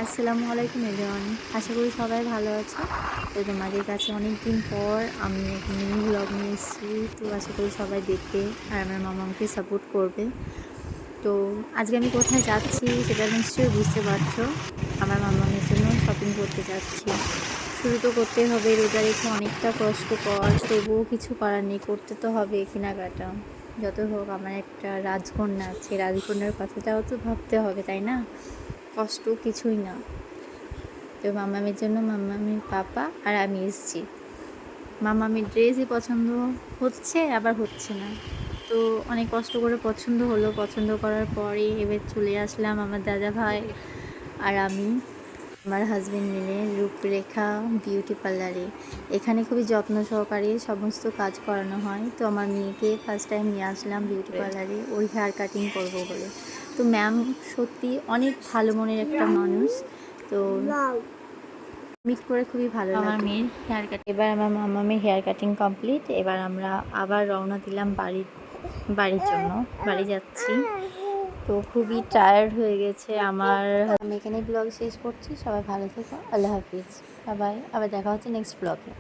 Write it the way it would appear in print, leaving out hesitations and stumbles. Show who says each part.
Speaker 1: আসসালামু আলাইকুম এভরিওয়ান। আশা করি সবাই ভালো আছো। তো তোমাদের কাছে অনেক দিন পর আমি একটা মিনি ব্লগ নিয়ে এসেছি। তো আশা করি সবাই দেখবে আর আমার মামাকে সাপোর্ট করবে। তো আজকে আমি কোথায় যাচ্ছি সেটা নিশ্চয়ই বুঝতে পারছো। আমার মামামের জন্য শপিং করতে যাচ্ছি। শুরু তো করতে হবে, রোজা রেখে অনেকটা কষ্টকর, তবুও কিছু করার নেই, করতে তো হবে কেনাকাটা। যত হোক আমার একটা রাজকন্যা আছে, রাজকন্যার কথাটাও তো ভাবতে হবে, তাই না? কষ্ট কিছুই না। তো মামামের জন্য মামামের পাপা আর আমি এসেছি। মামামের ড্রেসই পছন্দ হচ্ছে আবার হচ্ছে না, তো অনেক কষ্ট করে পছন্দ হলো। পছন্দ করার পরে এবার চলে আসলাম আমার দাদা ভাই আর আমি, আমার হাজব্যান্ড মিলে রূপরেখা বিউটি পার্লারে। এখানে খুবই যত্ন সহকারে সমস্ত কাজ করানো হয়। তো আমার মেয়েকে ফার্স্ট টাইম নিয়ে আসলাম বিউটি পার্লারে ওর হেয়ার কাটিং করবো বলে। তো ম্যাম সত্যি অনেক ভালো মনের একটা মানুষ। তো মিট করে খুবই ভালো লাগলো। আমার মেয়ের হেয়ার কাট, এবার আমার মামামের হেয়ার কাটিং কমপ্লিট। এবার আমরা আবার রওনা দিলাম বাড়ির জন্য। বাড়ি যাচ্ছি, তো খুবই টায়ার্ড হয়ে গেছে আমার। আমি এখানে ব্লগ শেষ করছি। সবাই ভালো থেকো, আল্লাহ হাফিজ, বাই বাই। আবার দেখা হচ্ছে নেক্সট ব্লগে।